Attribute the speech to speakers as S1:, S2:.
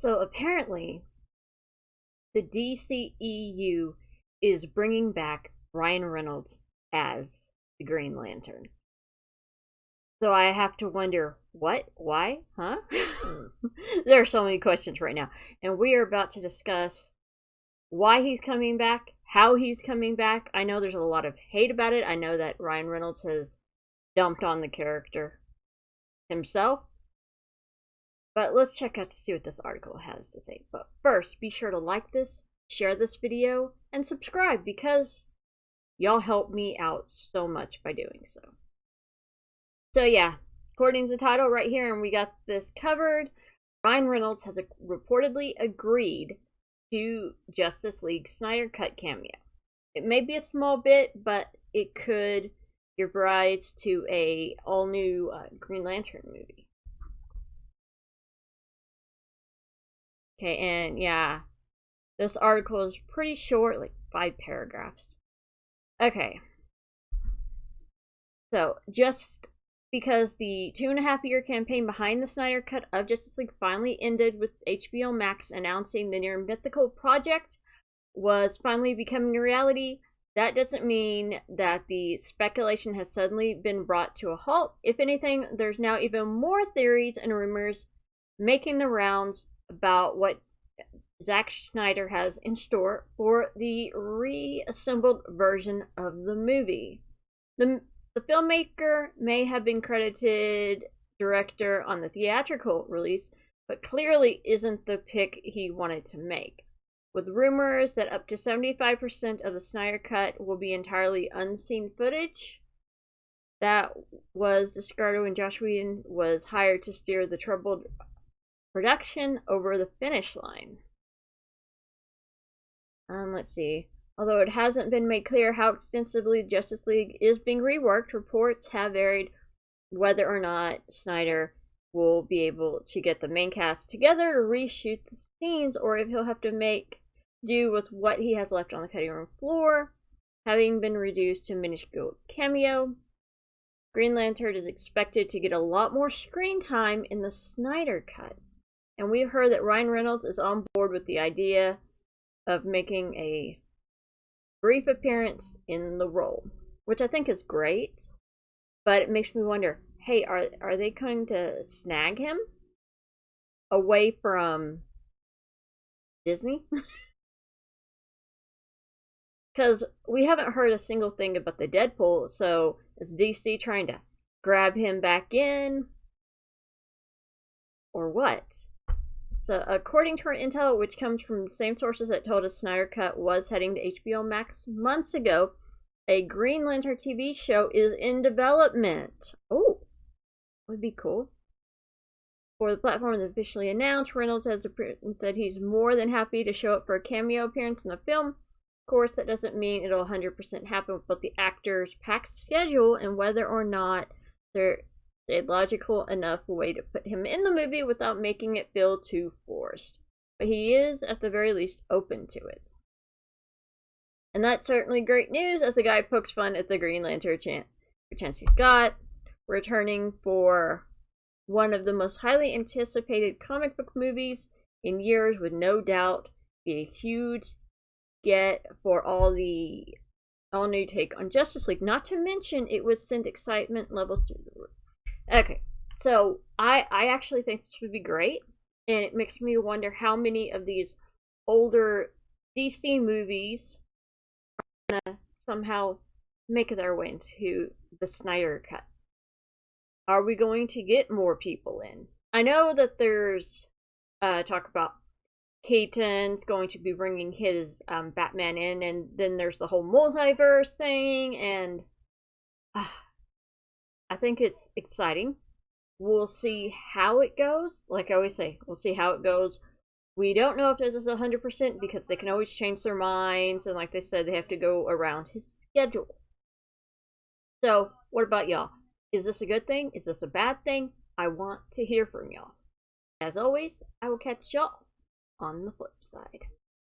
S1: So apparently, the DCEU is bringing back Ryan Reynolds as the Green Lantern. So I have to wonder, what? Why? Huh? There are so many questions right now. And we are about to discuss why he's coming back, how he's coming back. I know there's a lot of hate about it. I know that Ryan Reynolds has dumped on the character himself. But let's check out to see what this article has to say. But first, be sure to like this, share this video, and subscribe because y'all help me out so much by doing so. So yeah, according to the title right here, and we got this covered, Ryan Reynolds has reportedly agreed to Justice League Snyder Cut cameo. It may be a small bit, but it could give rise to a all-new Green Lantern movie. Okay, and yeah, this article is pretty short, like 5 paragraphs. Okay, so just because the 2.5-year campaign behind the Snyder Cut of Justice League finally ended with HBO Max announcing the near mythical project was finally becoming a reality, that doesn't mean that the speculation has suddenly been brought to a halt. If anything, there's now even more theories and rumors making the rounds about what Zack Snyder has in store for the reassembled version of the movie. The filmmaker may have been credited director on the theatrical release, but clearly isn't the pick he wanted to make. With rumors that up to 75% of the Snyder Cut will be entirely unseen footage, that was discarded when Joss Whedon was hired to steer the troubled production over the finish line. Let's see. Although it hasn't been made clear how extensively Justice League is being reworked, reports have varied whether or not Snyder will be able to get the main cast together to reshoot the scenes, or if he'll have to make do with what he has left on the cutting room floor, having been reduced to a minuscule cameo. Green Lantern is expected to get a lot more screen time in the Snyder Cut, and we've heard that Ryan Reynolds is on board with the idea of making a brief appearance in the role, which I think is great, but it makes me wonder, hey, are they going to snag him away from Disney? Because we haven't heard a single thing about the Deadpool, so is DC trying to grab him back in? Or what? So, according to our intel, which comes from the same sources that told us Snyder Cut was heading to HBO Max months ago, a Green Lantern TV show is in development. Oh, would be cool. For the platform is officially announced, Reynolds has said he's more than happy to show up for a cameo appearance in the film. Of course, that doesn't mean it'll 100% happen with both the actors' packed schedule and whether or not they're a logical enough way to put him in the movie without making it feel too forced. But he is, at the very least, open to it. And that's certainly great news as the guy pokes fun at the Green Lantern chance he's got, returning for one of the most highly anticipated comic book movies in years, would no doubt be a huge get for all new take on Justice League. Not to mention, it would send excitement levels through the roof. Okay, so I actually think this would be great, and it makes me wonder how many of these older DC movies are going to somehow make their way into the Snyder Cut. Are we going to get more people in? I know that there's talk about Keaton's going to be bringing his Batman in, and then there's the whole multiverse thing, and I think it's exciting. We'll see how it goes. Like I always say, we'll see how it goes. We don't know if this is 100% because they can always change their minds, and like they said, they have to go around his schedule. So, what about y'all? Is this a good thing? Is this a bad thing? I want to hear from y'all. As always, I will catch y'all on the flip side.